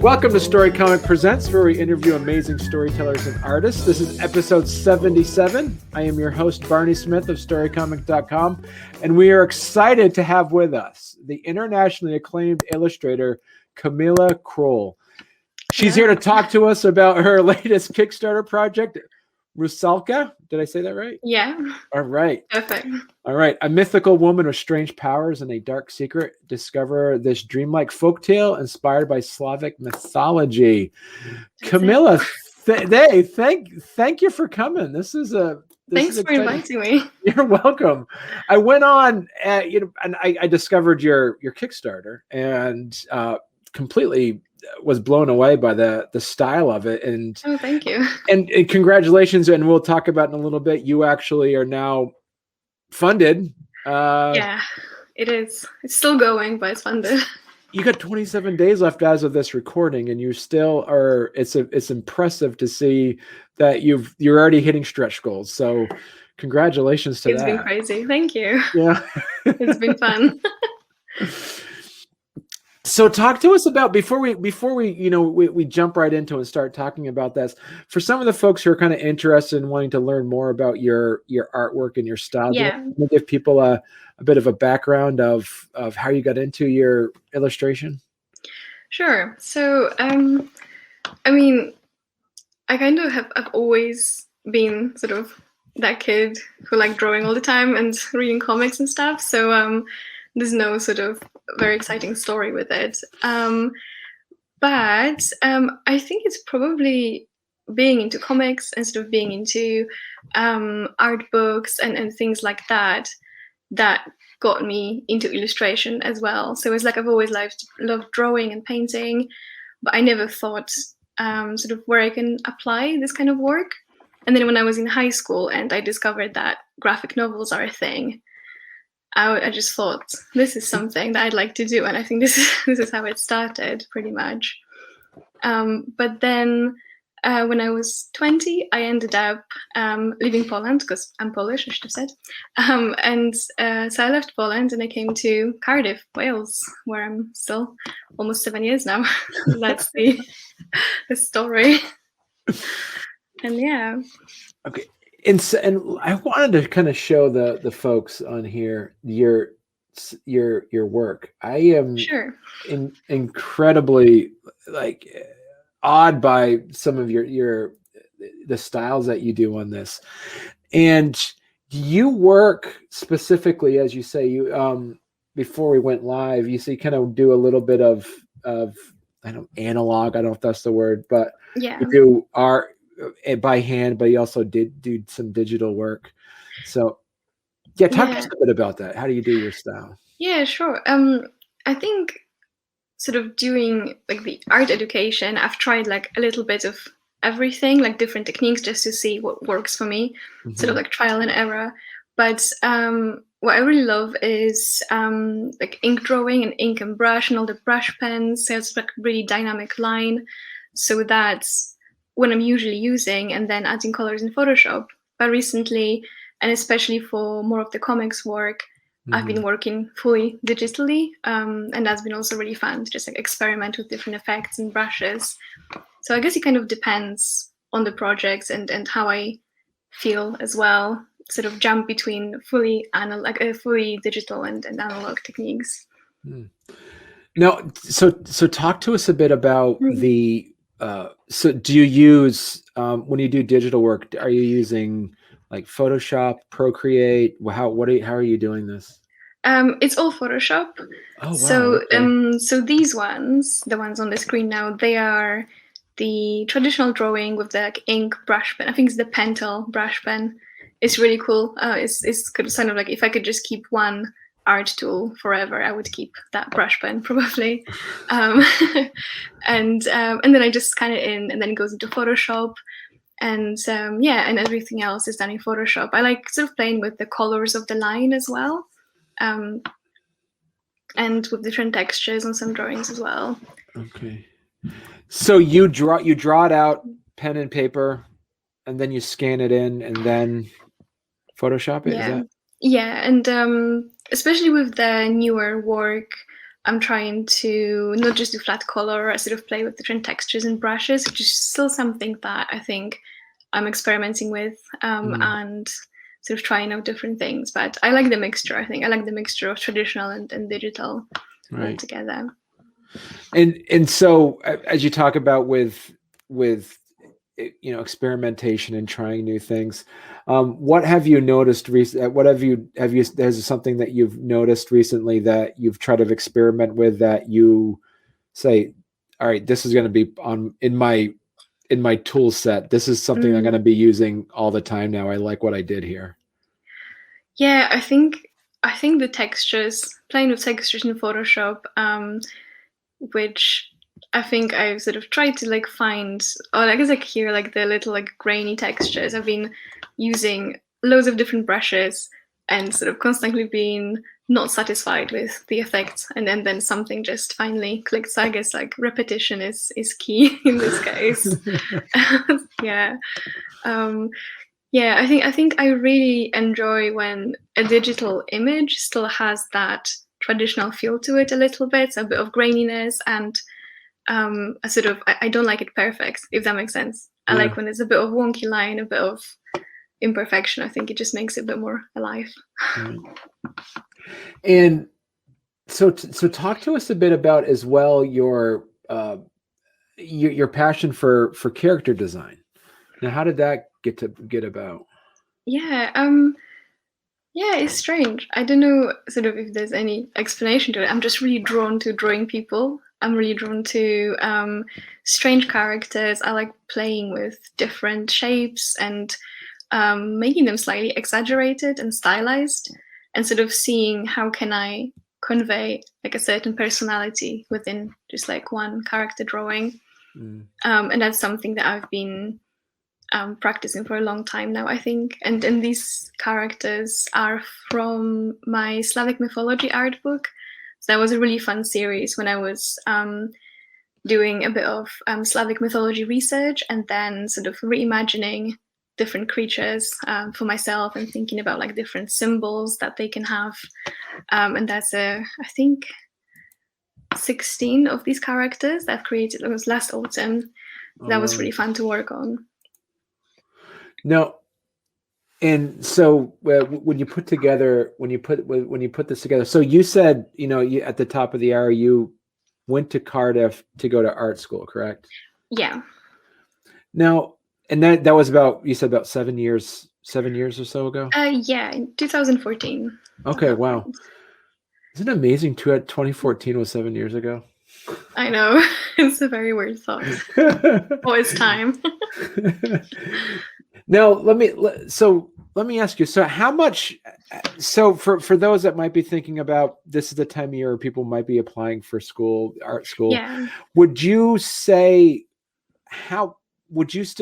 Welcome to Storycomic Presents, where we interview amazing storytellers and artists. This is episode 77. I am your host, Barney Smith of Storycomic.com, and we are excited to have with us the internationally acclaimed illustrator, Kamila Król. She's here to talk to us about her latest Kickstarter project, Rusalka. Did I say that right? Yeah. All right. Perfect. All right. A mythical woman with strange powers and a dark secret discover this dreamlike folktale inspired by Slavic mythology. Kamila, thank you for coming. Thanks for inviting me. You're welcome. I went on, and I discovered your Kickstarter and completely was blown away by the style of it. And oh, thank you. And congratulations. And we'll talk about in a little bit. You actually are now funded. Yeah, it is. It's still going, but it's funded. You got 27 days left as of this recording, and you still are. It's impressive to see that you're already hitting stretch goals. So congratulations to that. It's been crazy. Thank you. Yeah. It's been fun. So talk to us about before we jump right into it and start talking about this. For some of the folks who are kind of interested in wanting to learn more about your artwork and your style, yeah, can you give people a bit of a background of how you got into your illustration? Sure. So I mean, I kind of I've always been sort of that kid who liked drawing all the time and reading comics and stuff. So there's no sort of very exciting story with it. But I think it's probably being into comics and sort of being into art books and things like that got me into illustration as well. So it's like I've always loved drawing and painting, but I never thought sort of where I can apply this kind of work. And then when I was in high school and I discovered that graphic novels are a thing, I just thought this is something that I'd like to do, and I think this is how it started pretty much. But then when I was 20, I ended up leaving Poland because I'm Polish, I should have said. So I left Poland and I came to Cardiff, Wales, where I'm still almost 7 years now. That's the story. And yeah. Okay. And I wanted to kind of show the folks on here your work. I am sure. Incredibly awed by some of the styles that you do on this. And you work specifically, as you say, you before we went live, you kind of do a little bit of analog. I don't know if that's the word, but yeah, you do art by hand, but you also did do some digital work. So talk to us a bit about that. How do you do your style? Yeah, sure. I think sort of doing like the art education, I've tried like a little bit of everything, like different techniques just to see what works for me, sort of like trial and error. But what I really love is like ink drawing and ink and brush and all the brush pens. So it's like really dynamic line. So that's when I'm usually using, and then adding colors in Photoshop. But recently, and especially for more of the comics work, I've been working fully digitally, and that's been also really fun to just like experiment with different effects and brushes. So I guess it kind of depends on the projects and how I feel as well. Sort of jump between fully digital and analog techniques. Now, so talk to us a bit about the. So do you use when you do digital work? Are you using like Photoshop, Procreate? How are you doing this? It's all Photoshop. Oh wow! So okay. So these ones, the ones on the screen now, they are the traditional drawing with the like, ink brush pen. I think it's the Pentel brush pen. It's really cool. It's kind of like if I could just keep one art tool forever, I would keep that brush pen probably. And then I just scan it in, and then it goes into Photoshop. And and everything else is done in Photoshop. I like sort of playing with the colors of the line as well, and with different textures on some drawings as well. Okay. So you draw it out, pen and paper, and then you scan it in, and then Photoshop it. Is Yeah, that? yeah, and especially with the newer work, I'm trying to not just do flat color. I sort of play with different textures and brushes, which is still something that I think I'm experimenting with, and sort of trying out different things. But I like the mixture. I think I like the mixture of traditional and digital all Right. together. And so as you talk about with experimentation and trying new things, what have you noticed what have you there's something that you've noticed recently that you've tried to experiment with that you say, all right, this is going to be in my tool set, this is something I'm going to be using all the time now, I like what I did here? Yeah, I think the textures, playing with textures in Photoshop, which I think I've sort of tried to find, or I guess here the little grainy textures. I've been using loads of different brushes and sort of constantly being not satisfied with the effects, and then something just finally clicked. So I guess repetition is key in this case. Yeah. Yeah, I think I really enjoy when a digital image still has that traditional feel to it a little bit, so a bit of graininess, and a sort of I don't like it perfect, if that makes sense. I like when there's a bit of wonky line, a bit of imperfection. I think it just makes it a bit more alive. And so talk to us a bit about as well your passion for character design. Now, how did that get about? Yeah, yeah, it's strange. I don't know sort of if there's any explanation to it. I'm just really drawn to drawing people. I'm really drawn to strange characters. I like playing with different shapes and making them slightly exaggerated and stylized, and sort of seeing how can I convey a certain personality within just one character drawing. And that's something that I've been practicing for a long time now, I think. And these characters are from my Slavic mythology art book. So that was a really fun series when I was doing a bit of Slavic mythology research, and then sort of reimagining different creatures for myself and thinking about different symbols that they can have. And that's I think 16 of these characters that I've created. It was last autumn. That was really fun to work on. No, and so when you put this together, so you said, you at the top of the hour, you went to Cardiff to go to art school, correct? Yeah. Now, and that was about, you said about 7 years or so ago? Yeah, in 2014. Okay, wow. Isn't it amazing 2014 was 7 years ago? I know. It's a very weird thought. What is time? Now, let me ask you, so how much, so for those that might be thinking about, this is the time of year people might be applying for art school. Yeah. Would you still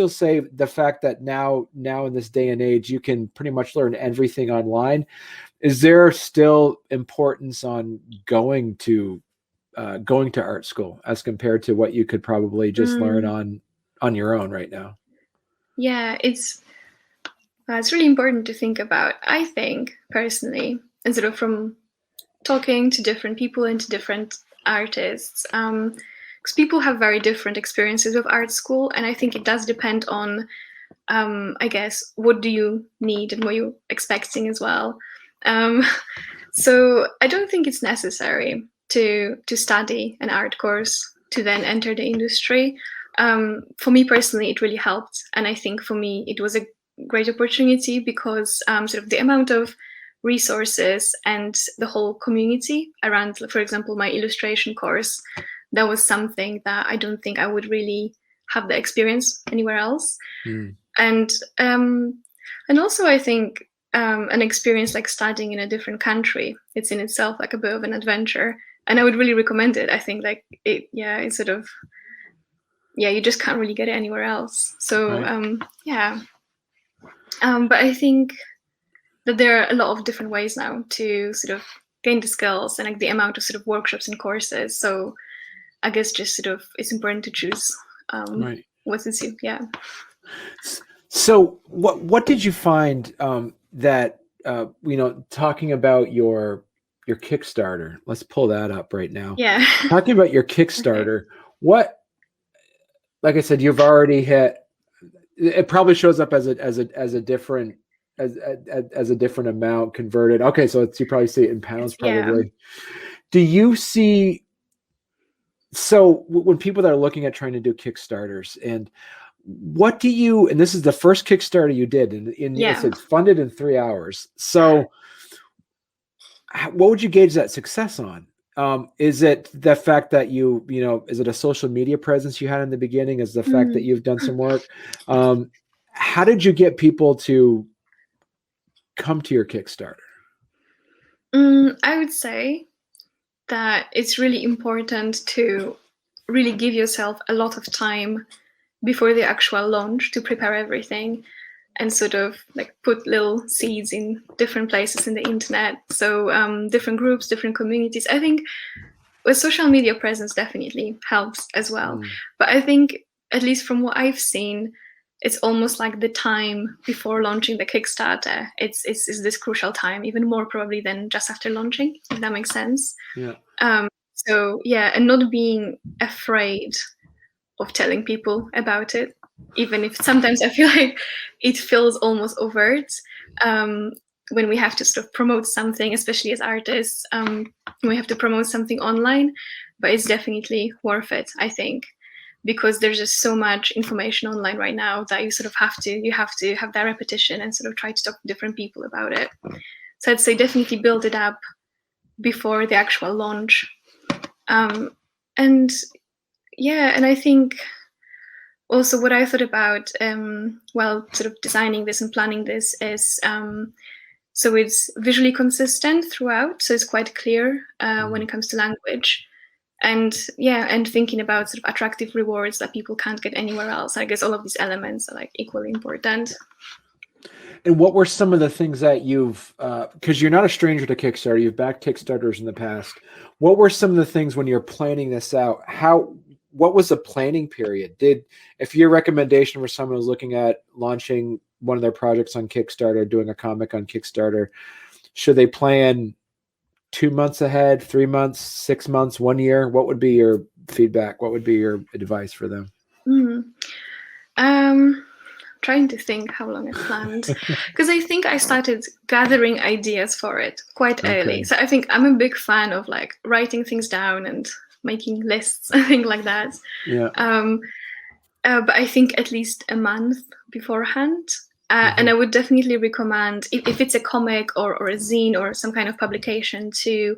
say the fact that now in this day and age, you can pretty much learn everything online? Is there still importance on going to art school as compared to what you could probably just learn on your own right now? Yeah, it's really important to think about, I think, personally, and sort of from talking to different people and to different artists, because people have very different experiences with art school, and I think it does depend on, I guess, what do you need and what you're expecting as well. So I don't think it's necessary to study an art course to then enter the industry. For me personally, it really helped, and I think for me it was a great opportunity because sort of the amount of resources and the whole community around, for example, my illustration course, that was something that I don't think I would really have the experience anywhere else. And also I think an experience like studying in a different country, it's in itself a bit of an adventure, and I would really recommend it. I think it's sort of, you just can't really get it anywhere else. So right. But I think that there are a lot of different ways now to sort of gain the skills and the amount of sort of workshops and courses. So I guess just sort of it's important to choose Right. what suits you. Yeah. So what did you find that talking about your Kickstarter? Let's pull that up right now. Yeah. Talking about your Kickstarter, what, like I said, you've already hit. It probably shows up as a different as a different amount converted. Okay, so you probably see it in pounds. Probably. Yeah. Do you see? So when people that are looking at trying to do Kickstarters, and what do you? And this is the first Kickstarter you did, and it's funded in 3 hours. So, what would you gauge that success on? Is it the fact that is it a social media presence you had in the beginning? Is the fact that you've done some work? How did you get people to come to your Kickstarter? I would say that it's really important to really give yourself a lot of time before the actual launch to prepare everything and sort of like put little seeds in different places in the internet. So different groups, different communities. I think a social media presence definitely helps as well. But I think, at least from what I've seen, it's almost like the time before launching the Kickstarter. It's this crucial time, even more probably than just after launching, if that makes sense. Yeah. So yeah, and not being afraid of telling people about it, even if sometimes I feel like it feels almost overt when we have to sort of promote something, especially as artists, we have to promote something online, but it's definitely worth it, I think, because there's just so much information online right now that you sort of have to have that repetition and sort of try to talk to different people about it. So I'd say definitely build it up before the actual launch. And I think also what I thought about while sort of designing this and planning this is so it's visually consistent throughout, so it's quite clear when it comes to language, and thinking about sort of attractive rewards that people can't get anywhere else. I guess all of these elements are like equally important. And what were some of the things that you've, because you're not a stranger to Kickstarter, you've backed Kickstarters in the past. What were some of the things when you're planning this out? What was the planning period? If your recommendation for someone who's looking at launching one of their projects on Kickstarter, doing a comic on Kickstarter, should they plan 2 months ahead, 3 months, 6 months, 1 year? What would be your feedback? What would be your advice for them? Trying to think how long I planned, because I think I started gathering ideas for it quite early. So I think I'm a big fan of like writing things down and making lists and things like that. Yeah. But I think at least a month beforehand. And I would definitely recommend, if it's a comic or a zine or some kind of publication, to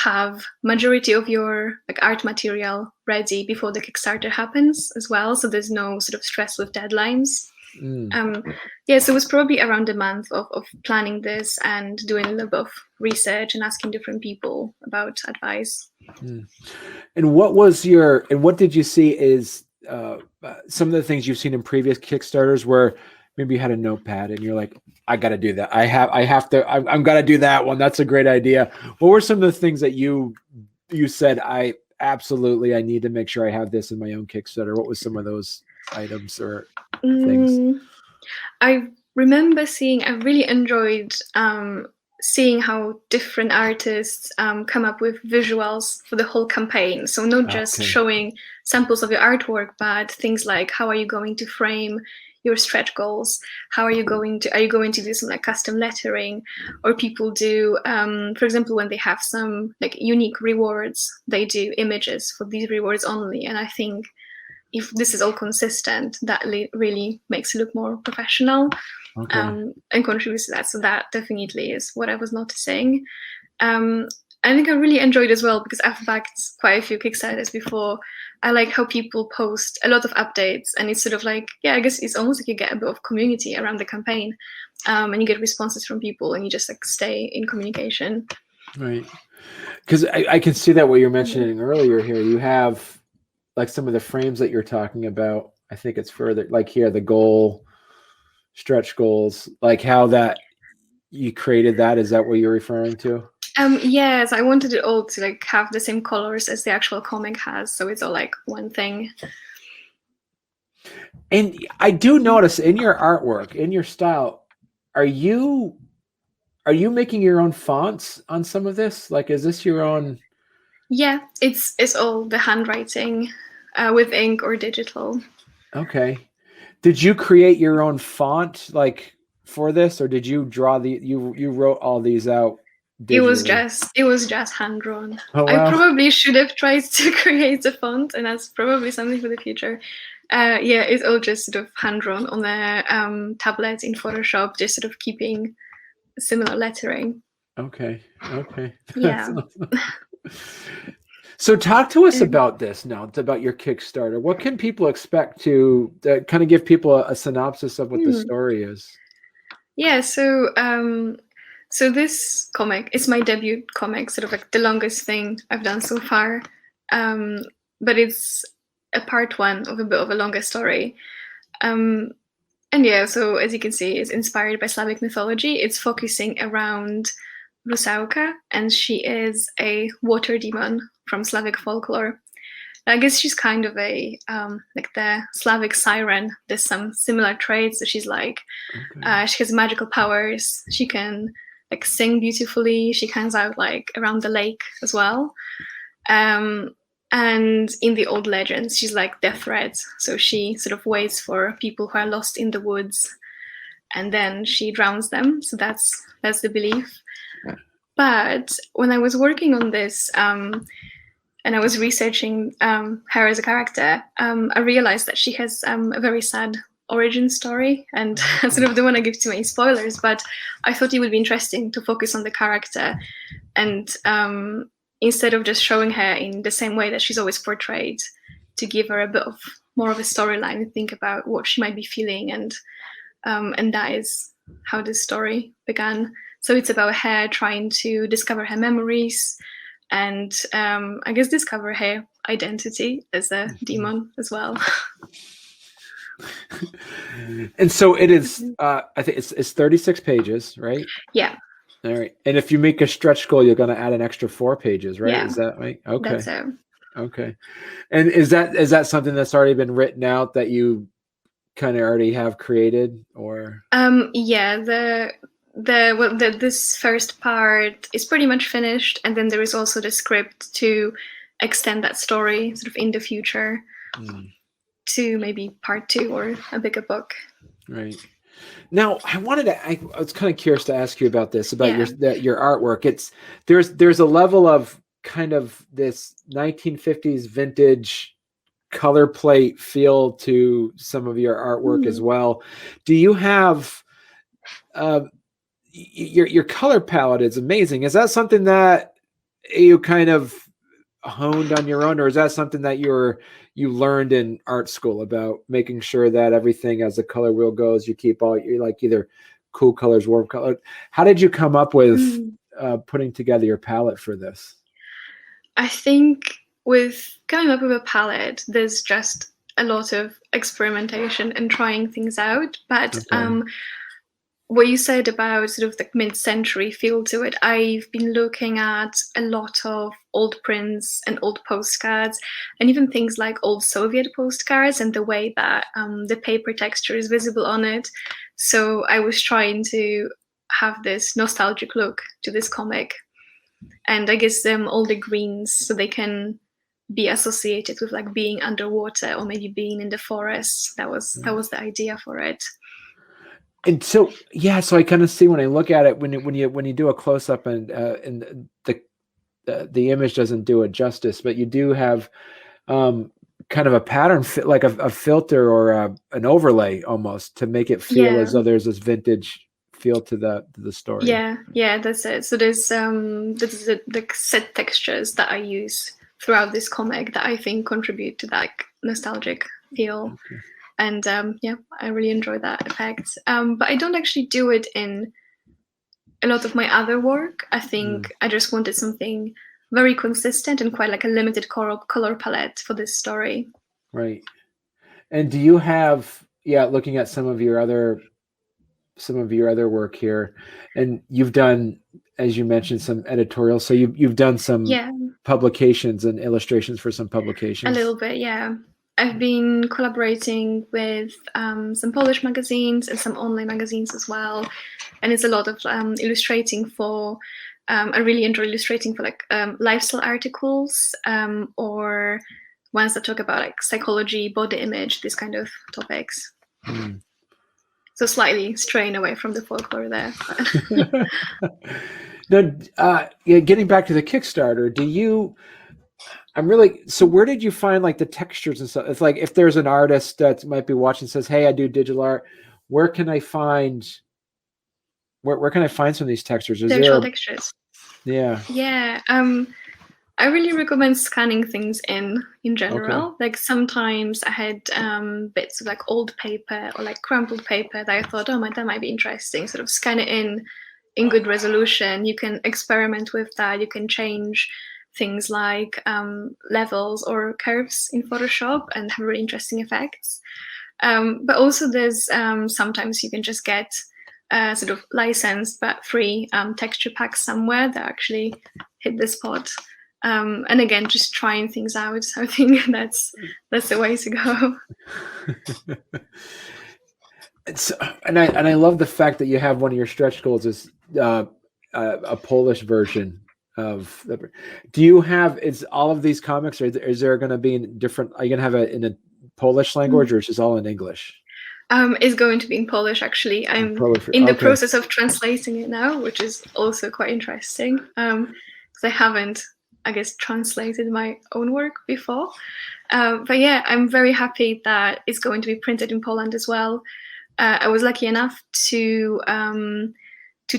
have majority of your like art material ready before the Kickstarter happens as well, so there's no sort of stress with deadlines. So it was probably around a month of planning this and doing a little bit of research and asking different people about advice. And what did you see is some of the things you've seen in previous Kickstarters where maybe you had a notepad and you're like, I got to do that. I'm got to do that one. That's a great idea. What were some of the things that you said, I need to make sure I have this in my own Kickstarter? What was some of those items or things? I remember I really enjoyed seeing how different artists come up with visuals for the whole campaign. So not just showing samples of your artwork, but things like, how are you going to frame your stretch goals? Are you going to do some like custom lettering? Or people do, for example, when they have some like unique rewards, they do images for these rewards only. And I think if this is all consistent, that really makes it look more professional and contributes to that. So that definitely is what I was noticing. I think I really enjoyed as well, because I've backed quite a few Kickstarters before. I like how people post a lot of updates, and it's sort of like, I guess it's almost like you get a bit of community around the campaign, and you get responses from people, and you just like stay in communication. Right. Because I can see that what you're mentioning earlier here. You have like some of the frames that you're talking about. I think it's further like here, the goal, stretch goals, like how that you created that. Is that what you're referring to? Yes, I wanted it all to like have the same colors as the actual comic has, so it's all like one thing. And I do notice in your artwork, in your style, are you making your own fonts on some of this? Like, is this your own? Yeah, it's all the handwriting with ink or digital. Okay. Did you create your own font like for this, or did you draw you wrote all these out digitally? It was just hand drawn. Oh I wow. probably should have tried to create a font, and that's probably something for the future. Yeah, it's all just sort of hand drawn on a tablet in Photoshop, just sort of keeping similar lettering. Okay. Okay. Yeah. So talk to us about this now, about your Kickstarter. What can people expect to kind of give people a synopsis of what the story is? Yeah, so this comic is my debut comic, sort of like the longest thing I've done so far. But it's a part one of a bit of a longer story. And yeah, so as you can see, it's inspired by Slavic mythology. It's focusing around Rusalka, and she is a water demon from Slavic folklore. I guess she's kind of a like the Slavic siren. There's some similar traits. So she's like, she has magical powers. She can like sing beautifully. She hangs out like around the lake as well. And in the old legends, she's like death threats. So she sort of waits for people who are lost in the woods, and then she drowns them. So that's the belief. But when I was working on this, and I was researching her as a character, I realized that she has a very sad origin story, and I sort of don't want to give too many spoilers, but I thought it would be interesting to focus on the character, and instead of just showing her in the same way that she's always portrayed, to give her a bit of more of a storyline and think about what she might be feeling, and that is how this story began. So it's about her trying to discover her memories, and I guess discover her identity as a demon as well. And so it is. I think it's 36 pages, right? Yeah. All right. And if you make a stretch goal, you're going to add an extra 4 pages, right? Yeah. Is that right? Okay. That's it. Okay. And is that something that's already been written out that you kind of already have created, or? Yeah. This first part is pretty much finished, and then there is also the script to extend that story sort of in the future to maybe part 2 or a bigger book. Right. Now, I was kind of curious to ask you about this, about your artwork. There's a level of kind of this 1950s vintage color plate feel to some of your artwork as well. Do you have your color palette is amazing. Is that something that you kind of honed on your own, or is that something that you learned in art school about making sure that everything, as the color wheel goes, you keep all your like either cool colors, warm color? How did you come up with putting together your palette for this? I think with coming up with a palette, there's just a lot of experimentation and trying things out. But what you said about sort of the mid-century feel to it, I've been looking at a lot of old prints and old postcards, and even things like old Soviet postcards, and the way that the paper texture is visible on it. So I was trying to have this nostalgic look to this comic, and I guess all the greens, so they can be associated with like being underwater or maybe being in the forest. That was the idea for it. And so, so I kind of see when I look at it, when you do a close up, and the image doesn't do it justice, but you do have kind of a pattern, like a filter or an overlay almost, to make it feel as though there's this vintage feel to the story. Yeah, that's it. So there's the set textures that I use throughout this comic that I think contribute to that nostalgic feel. Okay. And I really enjoy that effect. But I don't actually do it in a lot of my other work. I think I just wanted something very consistent and quite like a limited color palette for this story. Right. And do you have, looking at some of your other work here, and you've done as you mentioned, some editorials. So you've done some Yeah, publications and illustrations for some a publications. little bit. Yeah, I've been collaborating with some Polish magazines and some online magazines as well, and it's a lot of illustrating for. I really enjoy illustrating for like lifestyle articles or ones that talk about like psychology, body image, these kind of topics. Mm. So slightly straying away from the folklore there. Now, yeah, getting back to the Kickstarter, so where did you find like the textures and stuff? It's like if there's an artist that might be watching says, "Hey, I do digital art. Where can I find where can I find some of these textures?" Textures. Yeah. Yeah. I really recommend scanning things in general. Okay. Like sometimes I had bits of like old paper or like crumpled paper that I thought, oh, that might be interesting. Sort of scan it in good resolution. You can experiment with that. You can change things like levels or curves in Photoshop and have really interesting effects. But also there's sometimes you can just get sort of licensed but free texture packs somewhere that actually hit the spot. And again, just trying things out. I think that's the way to go. And I love the fact that you have one of your stretch goals is a Polish version of. Do you have? Is all of these comics? Or is there going to be in different? Are you going to have it in a Polish language, or is it all in English? It's going to be in Polish. Actually, I'm in the process of translating it now, which is also quite interesting. Because I haven't, I guess, translated my own work before. But yeah, I'm very happy that it's going to be printed in Poland as well. I was lucky enough to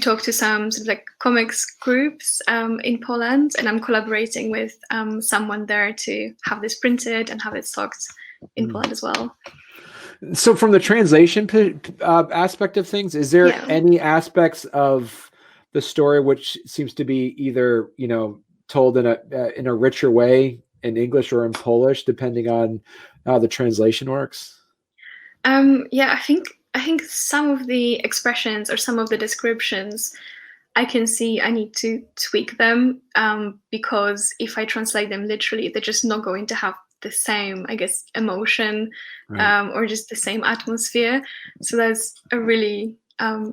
talk to some sort of like comics groups in Poland, and I'm collaborating with someone there to have this printed and have it stocked in Poland as well. So from the translation aspect of things, is there any aspects of the story which seems to be either, told in a richer way in English or in Polish, depending on how the translation works? Yeah, I think some of the expressions or some of the descriptions, I can see I need to tweak them because if I translate them literally, they're just not going to have the same, I guess, emotion or just the same atmosphere. So that's a really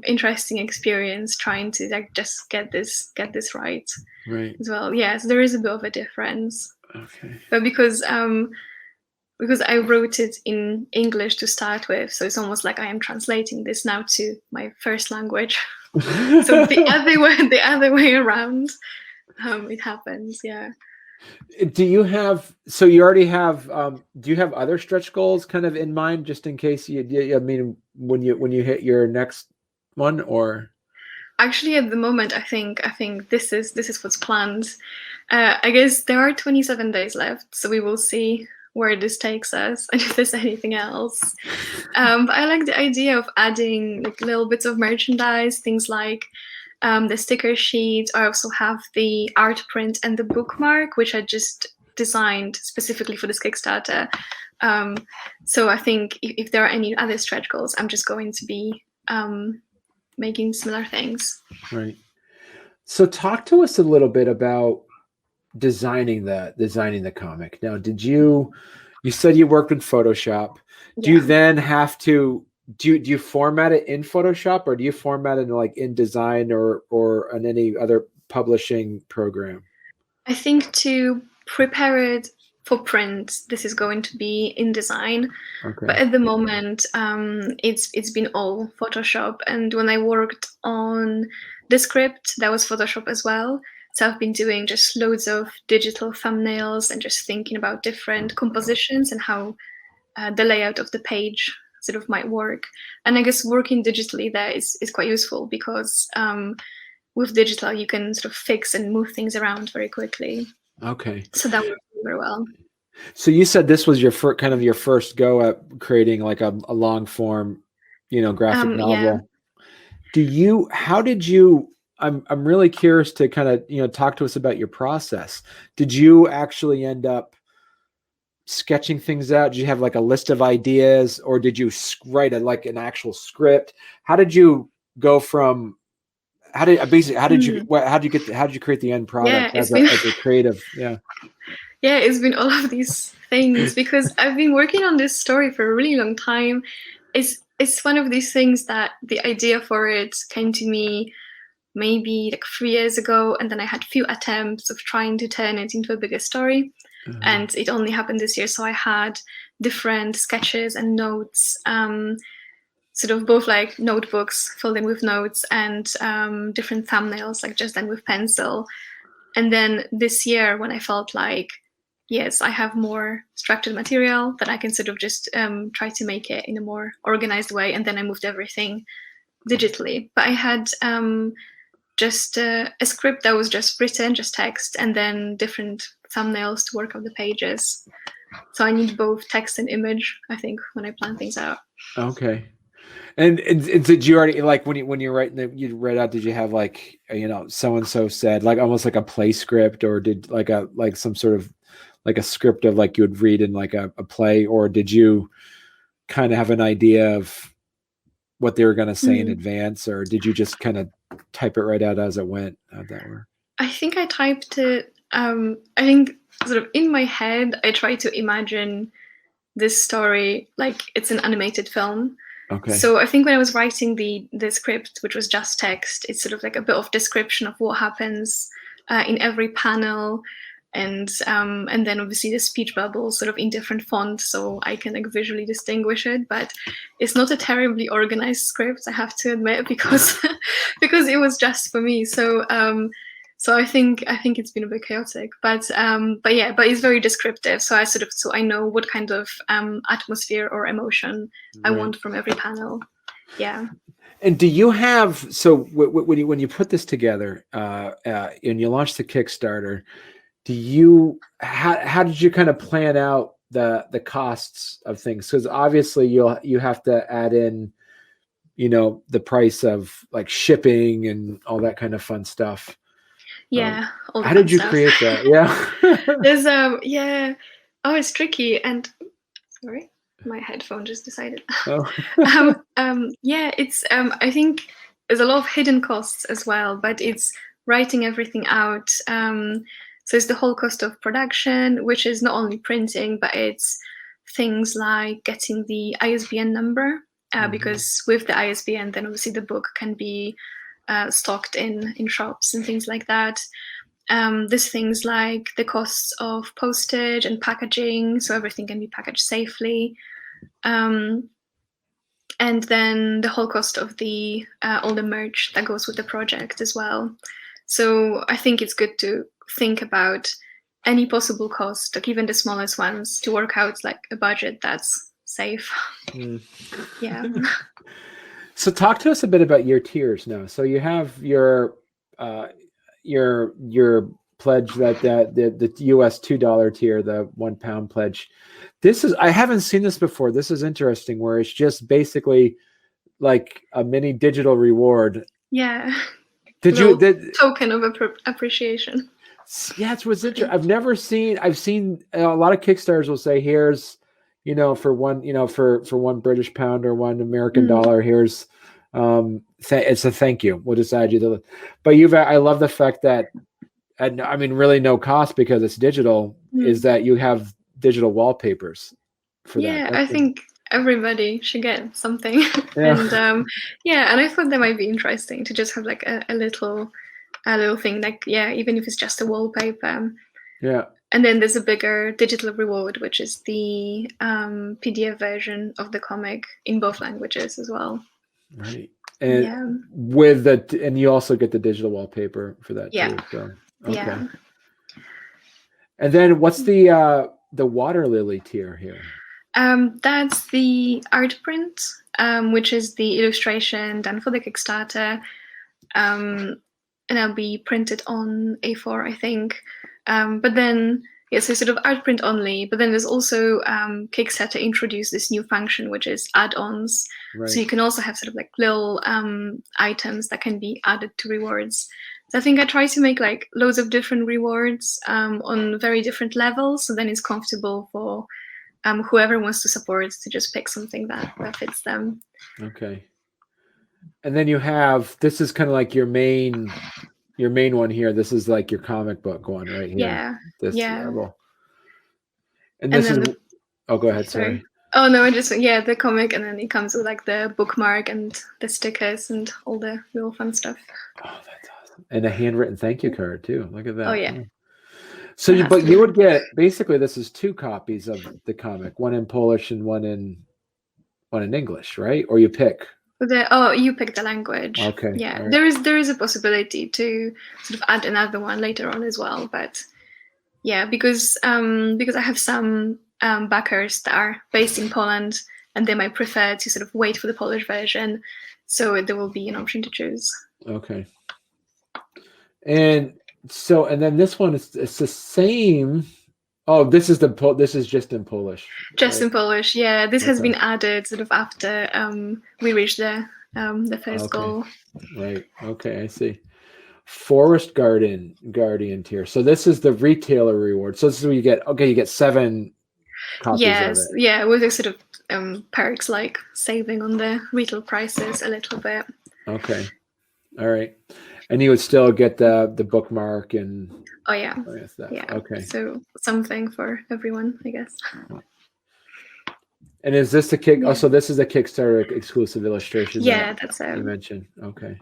interesting experience trying to like just get this right as well. Yeah, so there is a bit of a difference. Okay. But because I wrote it in English to start with, so it's almost like I am translating this now to my first language. So the other way around, it happens. Yeah. Do you have? So you already have. Do you have other stretch goals kind of in mind, just in case you? I mean, when you hit your next one, or? Actually, at the moment, I think this is what's planned. I guess there are 27 days left, so we will see where this takes us and if there's anything else. But I like the idea of adding like little bits of merchandise, things like the sticker sheet. I also have the art print and the bookmark, which I just designed specifically for this Kickstarter. So I think if there are any other stretch goals, I'm just going to be making similar things. Right. So talk to us a little bit about designing the comic. Now, you said you worked in Photoshop. Do you then have to do you format it in Photoshop, or do you format it like in Design or on any other publishing program? I think to prepare it for print, this is going to be in Design. Okay. But at the moment, it's been all Photoshop. And when I worked on the script, that was Photoshop as well. So I've been doing just loads of digital thumbnails and just thinking about different compositions and how the layout of the page sort of might work. And I guess working digitally there is quite useful because with digital, you can sort of fix and move things around very quickly. Okay. So that works very well. So you said this was your first go at creating like a long form, graphic novel. Yeah. How did you? I'm really curious to kind of talk to us about your process. Did you actually end up sketching things out? Did you have like a list of ideas, or did you write like an actual script? How did you go from how did you create the end product as a creative? Yeah. Yeah, it's been all of these things because I've been working on this story for a really long time. It's one of these things that the idea for it came to me maybe like 3 years ago, and then I had few attempts of trying to turn it into a bigger story. And it only happened this year, so I had different sketches and notes, sort of both like notebooks filled in with notes and different thumbnails, like just done with pencil. And then this year, when I felt like, yes, I have more structured material, that I can sort of just try to make it in a more organized way, and then I moved everything digitally. But I had just a script that was just written, just text, and then different thumbnails to work out the pages. So I need both text and image, I think, when I plan things out. Okay. And did you already, like, when you're writing you read out, did you have like, so and so said, like almost like a play script, or did like some sort of like a script of like you would read in like a play, or did you kind of have an idea of what they were going to say in advance, or did you just kind of type it right out as it went? How'd that work? I think I typed it. I think sort of in my head, I try to imagine this story like it's an animated film. Okay. So I think when I was writing the script, which was just text, it's sort of like a bit of description of what happens in every panel, and then obviously the speech bubbles sort of in different fonts, so I can like visually distinguish it. But it's not a terribly organized script, I have to admit, because because it was just for me. So I think it's been a bit chaotic, but it's very descriptive. So I know what kind of atmosphere or emotion I want from every panel. Yeah. And do you have, so when you put this together and you launched the Kickstarter, how did you kind of plan out the costs of things? Because obviously you have to add in, the price of like shipping and all that kind of fun stuff. Yeah. How did you create that? Yeah. There's oh, it's tricky. And sorry, my headphone just decided. Yeah, it's I think there's a lot of hidden costs as well, but it's writing everything out. So it's the whole cost of production, which is not only printing, but it's things like getting the ISBN number, because with the ISBN, then obviously the book can be stocked in shops and things like that. There's things like the costs of postage and packaging, so everything can be packaged safely. And then the whole cost of the all the merch that goes with the project as well. So I think it's good to think about any possible cost, like even the smallest ones, to work out like a budget that's safe. Yeah. So talk to us a bit about your tiers now. So you have your pledge, that the US $2 tier, the £1 pledge. I haven't seen this before. This is interesting, where it's just basically like a mini digital reward. Yeah. Token of appreciation. Yeah, it's what's interesting. I've seen a lot of Kickstarters will say, here's, for one, for £1 pound or $1 dollar, here's it's a thank you. We'll just add you the, but I love the fact that, I mean, really no cost because it's digital, is that you have digital wallpapers for that. Yeah, I think everybody should get something. And and I thought that might be interesting to just have like a little thing, like, even if it's just a wallpaper. Yeah. And then there's a bigger digital reward, which is the PDF version of the comic in both languages as well. Right. And and you also get the digital wallpaper for that too. So, okay. Yeah. And then what's the water lily tier here? That's the art print, which is the illustration done for the Kickstarter. And it'll be printed on A4, I think. But then, so sort of art print only. But then there's also Kickstarter introduced this new function, which is add-ons. Right. So you can also have sort of like little items that can be added to rewards. So I think I try to make like loads of different rewards on very different levels. So then it's comfortable for whoever wants to support to just pick something that fits them. Okay. And then you have, this is kind of like your main one here. This is like your comic book one right here. Yeah. This Yeah. level. And this then is, oh, go ahead. Sorry. Oh no, the comic, and then it comes with like the bookmark and the stickers and all the real fun stuff. Oh, that's awesome. And a handwritten thank you card too. Look at that. Oh yeah. So you would get, basically this is 2 copies of the comic, one in Polish and one in English, right? Or you pick? You pick the language. Okay. Yeah, right. there is a possibility to sort of add another one later on as well, but yeah, because I have some backers that are based in Poland, and they might prefer to sort of wait for the Polish version, so there will be an option to choose. Okay. And so, and then this one is, it's the same. Oh, this is just in Polish. Just right? In Polish, yeah. This has been added sort of after we reached the first goal. Right. Okay, I see. Forest Guardian tier. So this is the retailer reward. So this is where you get, you get 7 copies of it. Yeah, with a sort of perks like saving on the retail prices a little bit. Okay. All right. And you would still get the bookmark and yeah. Okay. So something for everyone, I guess. And is this the kick? Yeah. Oh, so this is a Kickstarter exclusive illustration. Yeah, that's it. You mentioned. Okay.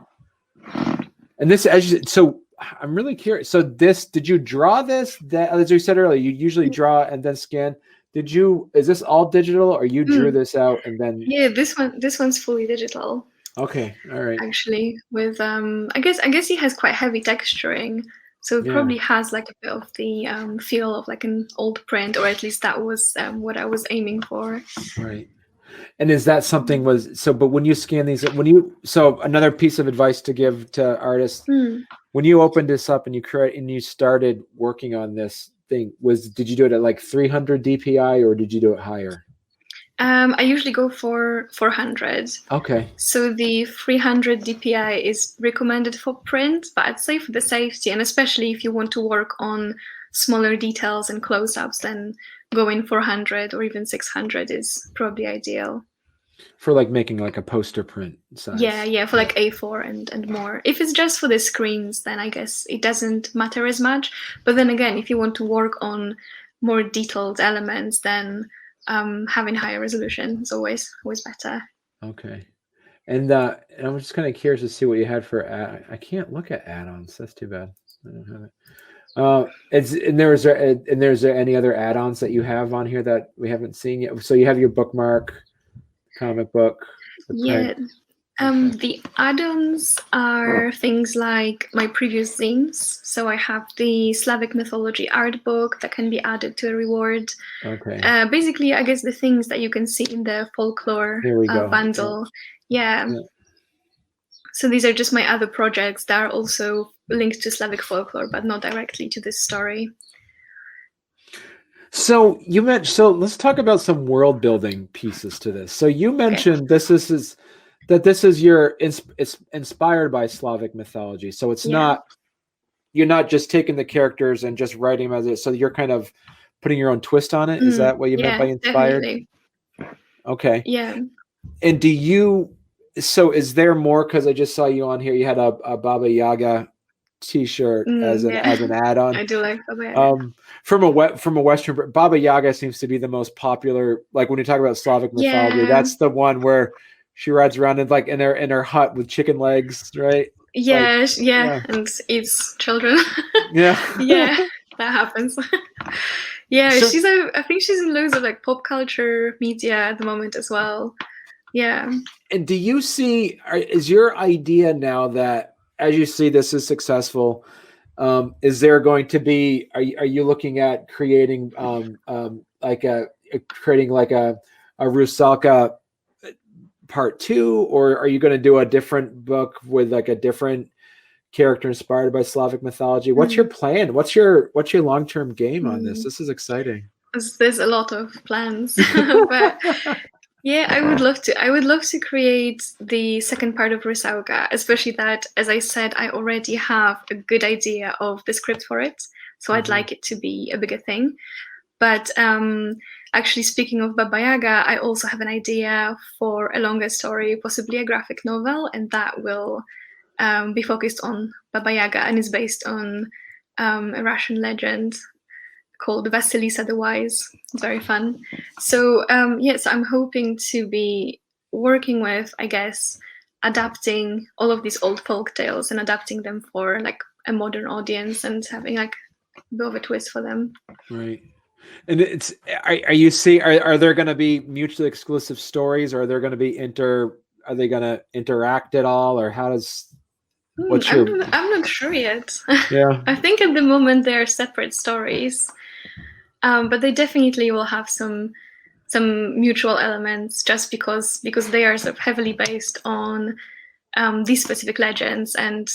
And this, so I'm really curious. So this, did you draw this? That, as you said earlier, you usually draw and then scan. Is this all digital, or you drew this out and then? Yeah, this one's fully digital. Okay, all right. Actually, with I guess it has quite heavy texturing, so it probably has like a bit of the feel of like an old print, or at least that was what I was aiming for. Right. And is that something but when you scan these, so another piece of advice to give to artists, when you opened this up and you started working on this thing, did you do it at like 300 DPI or did you do it higher? I usually go for 400. Okay. So the 300 DPI is recommended for print, but I'd say for the safety, and especially if you want to work on smaller details and close-ups, then going 400 or even 600 is probably ideal. For like making like a poster print size. Yeah, for like A4 and more. If it's just for the screens, then I guess it doesn't matter as much. But then again, if you want to work on more detailed elements, then having higher resolution is always better. Okay. And I'm just kind of curious to see what you had for I can't look at add-ons. That's too bad. I don't have it. There's any other add-ons that you have on here that we haven't seen yet? So you have your bookmark, comic book. The add-ons are things like my previous themes. So I have the Slavic mythology art book that can be added to a reward. Okay. Basically, I guess the things that you can see in the folklore bundle. Yeah. So these are just my other projects that are also linked to Slavic folklore, but not directly to this story. So let's talk about some world building pieces to this. So you mentioned this is it's inspired by Slavic mythology. So it's not, you're not just taking the characters and just writing them as it. So you're kind of putting your own twist on it. Is that what you meant by inspired? Definitely. Okay. Yeah. And so is there more? Because I just saw you on here. You had a Baba Yaga T-shirt as an add-on. I do like Baba Yaga. From a Western, Baba Yaga seems to be the most popular. Like when you talk about Slavic mythology, that's the one where she rides around in her hut with chicken legs, right? Yeah, and eats children. Yeah, that happens. I think she's in loads of like pop culture media at the moment as well. Yeah. And do you see? Is your idea now that as you see this is successful? Is there going to be? Are you looking at creating creating a Rusalka part 2, or are you going to do a different book with like a different character inspired by Slavic mythology? What's your plan? What's your long-term game on this? This is exciting. There's a lot of plans, but yeah, I would love to create the second part of Rusalka, especially that, as I said, I already have a good idea of the script for it, so I'd like it to be a bigger thing. But actually, speaking of Baba Yaga, I also have an idea for a longer story, possibly a graphic novel, and that will be focused on Baba Yaga and is based on a Russian legend called Vasilisa the Wise. It's very fun. So yes, I'm hoping to be working with, I guess, adapting all of these old folk tales and adapting them for like a modern audience and having like a bit of a twist for them. Right. And it's are there going to be mutually exclusive stories, or are there going to be are they going to interact at all, or how does I'm not sure yet. Yeah. I think at the moment they are separate stories, but they definitely will have some mutual elements, just because they are sort of heavily based on these specific legends, and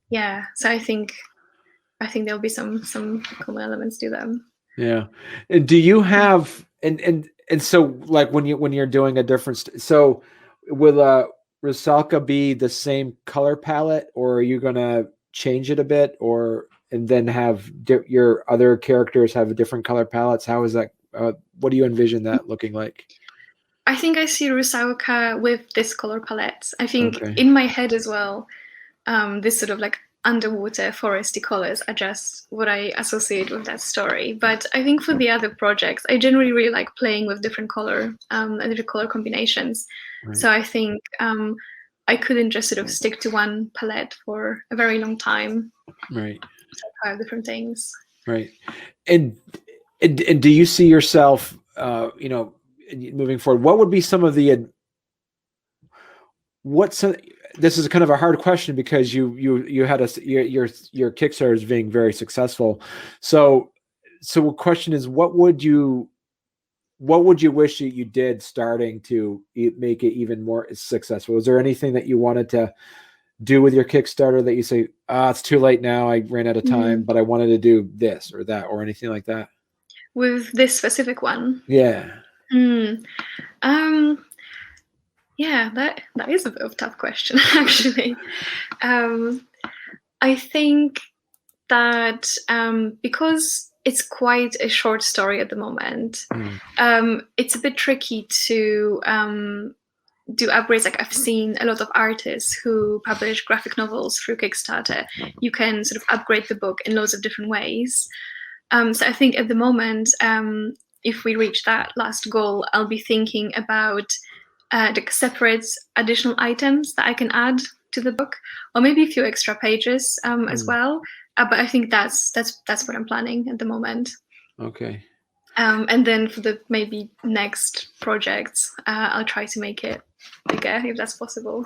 yeah. So I think there'll be some common elements to them. Yeah. And do you have and so like when you're doing a different so will Rusalka be the same color palette, or are you gonna change it a bit, or and then have your other characters have different color palettes? How is that? What do you envision that looking like? I think I see Rusalka with this color palette. I think Okay. in my head as well, this sort of like underwater foresty colors are just what I associate with that story. But I think for the other projects, I generally really like playing with different color and different color combinations. Right. So I think I couldn't just sort of stick to one palette for a very long time. Right. So I try different things. Right. And do you see yourself, moving forward? What would be some of the this is kind of a hard question because you had your Kickstarter is being very successful. So the question is, what would you wish that you did starting to make it even more successful? Was there anything that you wanted to do with your Kickstarter that you say, it's too late now, I ran out of time, but I wanted to do this or that or anything like that? With this specific one? Yeah. Yeah, that is a bit of a tough question, actually. I think that because it's quite a short story at the moment, it's a bit tricky to do upgrades. Like I've seen a lot of artists who publish graphic novels through Kickstarter. You can sort of upgrade the book in loads of different ways. So I think at the moment, if we reach that last goal, I'll be thinking about the separate additional items that I can add to the book, or maybe a few extra pages as well. But I think that's what I'm planning at the moment. Okay. And then for the maybe next projects, I'll try to make it bigger if that's possible.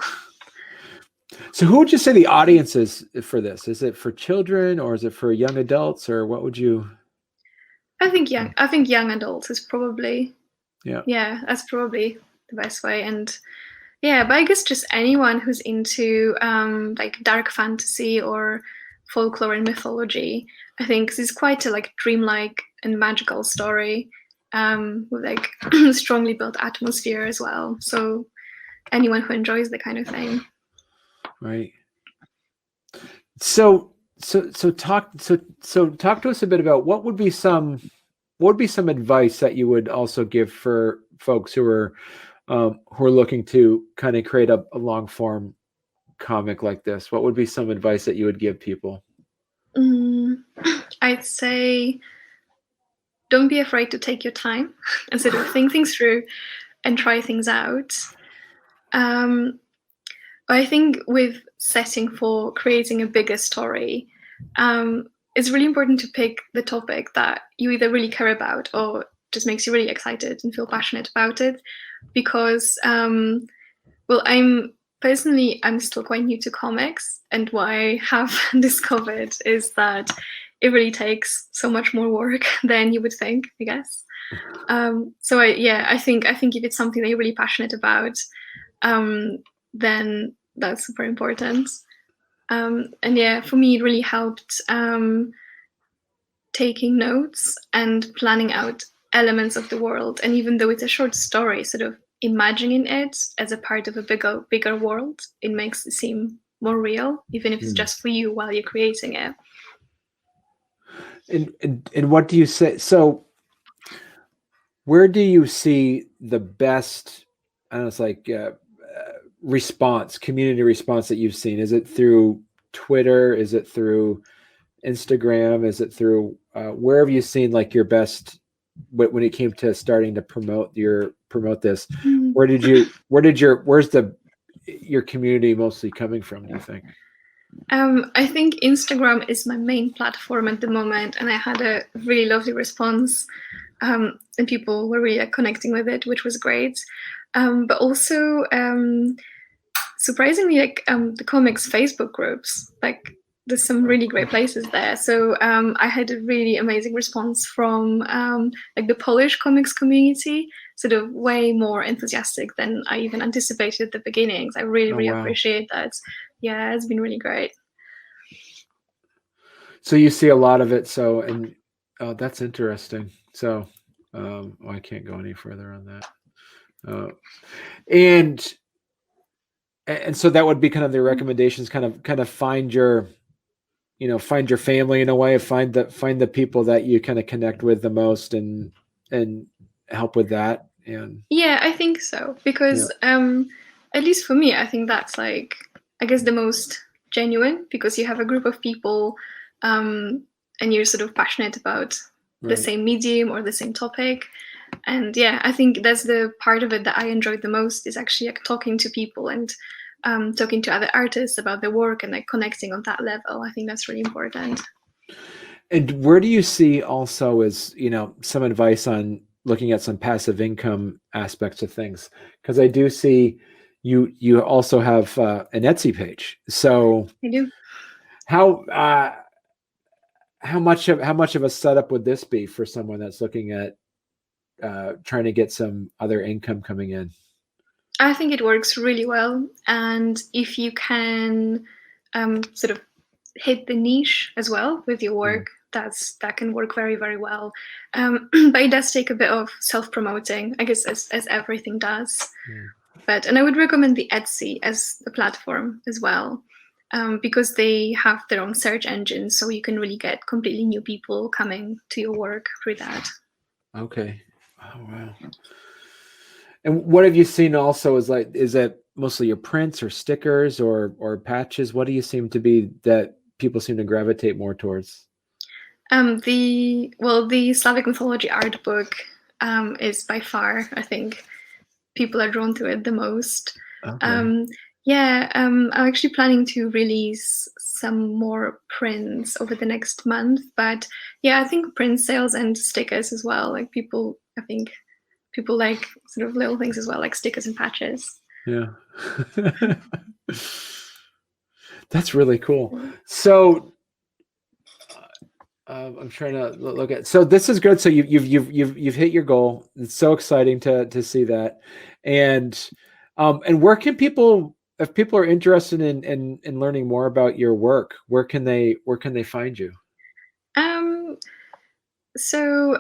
So who would you say the audience is for this? Is it for children, or is it for young adults, or what would you? I think young adults is probably that's probably the best way. And yeah, but I guess just anyone who's into like dark fantasy or folklore and mythology, I think, 'cause it's quite a like dreamlike and magical story with like strongly built atmosphere as well. So anyone who enjoys the kind of thing. Right. So talk to us a bit about what would be some advice that you would also give for folks who are looking to kind of create a long form comic like this. What would be some advice that you would give people? I'd say don't be afraid to take your time and sort of think things through and try things out. I think with setting for creating a bigger story, it's really important to pick the topic that you either really care about or just makes you really excited and feel passionate about it. Because, well, I'm still quite new to comics, and what I have discovered is that it really takes so much more work than you would think, I guess. So I think if it's something that you're really passionate about, then that's super important. And yeah, for me, it really helped taking notes and planning out elements of the world. And even though it's a short story, sort of imagining it as a part of a bigger world, it makes it seem more real, even if it's just for you while you're creating it. And what do you say? So where do you see the best, I don't know, it's like community response that you've seen? Is it through Twitter? Is it through Instagram? Is it through where have you seen like your best when it came to starting to promote this? Where's your community mostly coming from, do you think? I think Instagram is my main platform at the moment, and I had a really lovely response, and people were really connecting with it, which was great. But also, surprisingly, the comics Facebook groups, there's some really great places there. So I had a really amazing response from the Polish comics community, sort of way more enthusiastic than I even anticipated at the beginnings. I really appreciate that. Yeah, it's been really great. So you see a lot of it. That's interesting. So I can't go any further on that. And so that would be kind of the recommendations, kind of find your family in a way, find the people that you kind of connect with the most and help with that. And yeah, I think so, because at least for me, I think that's I guess the most genuine, because you have a group of people and you're sort of passionate about the same medium or the same topic. And yeah, I think that's the part of it that I enjoyed the most, is actually talking to people and talking to other artists about their work and connecting on that level. I think that's really important. And where do you see also is, some advice on looking at some passive income aspects of things? Because I do see you also have an Etsy page. So I do. How much of a setup would this be for someone that's looking at trying to get some other income coming in? I think it works really well, and if you can sort of hit the niche as well with your work, that can work very, very well. But it does take a bit of self-promoting, I guess, as everything does. And I would recommend the Etsy as a platform as well, because they have their own search engine, so you can really get completely new people coming to your work through that. Okay. Oh wow. And what have you seen also is that mostly your prints or stickers or patches? What do you seem to be that people seem to gravitate more towards? The Slavic mythology art book is by far, I think, people are drawn to it the most. Okay. I'm actually planning to release some more prints over the next month, but yeah, I think print sales and stickers as well. People like sort of little things as well, like stickers and patches. Yeah. That's really cool. So I'm trying to look at. So this is good. So you've hit your goal. It's so exciting to see that. And where can people, if people are interested in learning more about your work, where can they find you? So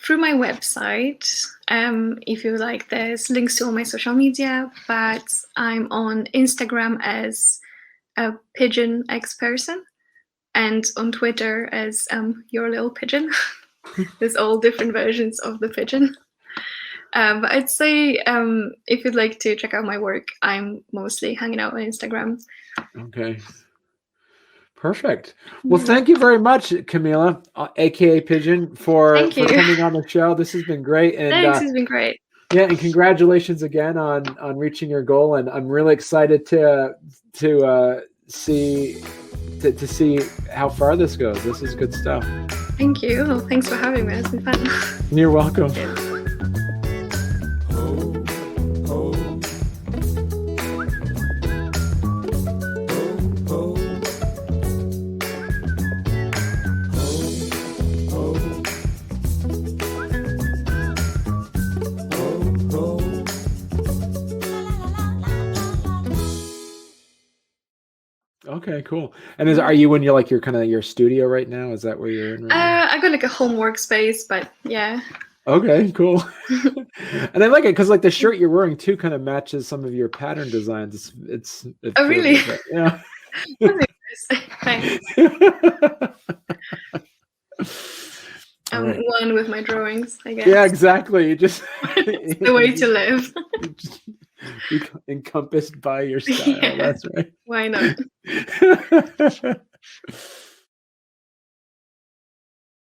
through my website, if you like, there's links to all my social media, but I'm on Instagram as a pigeon X person, and on Twitter as your little pigeon. There's all different versions of the pigeon. But I'd say if you'd like to check out my work, I'm mostly hanging out on Instagram. Okay. Perfect. Well, thank you very much, Camila, aka Pigeon, for coming on the show. This has been great. And thanks, it's been great. Yeah, and congratulations again on reaching your goal. And I'm really excited to see how far this goes. This is good stuff. Thank you. Well, thanks for having me. It's been fun. You're welcome. Okay, cool. And are you in your kind of your studio right now? Is that where you're in right now? I got like a home workspace, but yeah. Okay, cool. And I like it because the shirt you're wearing too kind of matches some of your pattern designs. It's oh really? Yeah. Thanks. I'm Right. one with my drawings, I guess. Yeah, exactly. You just It's the way to live. you just encompassed by your style. Yeah. That's right. Why not?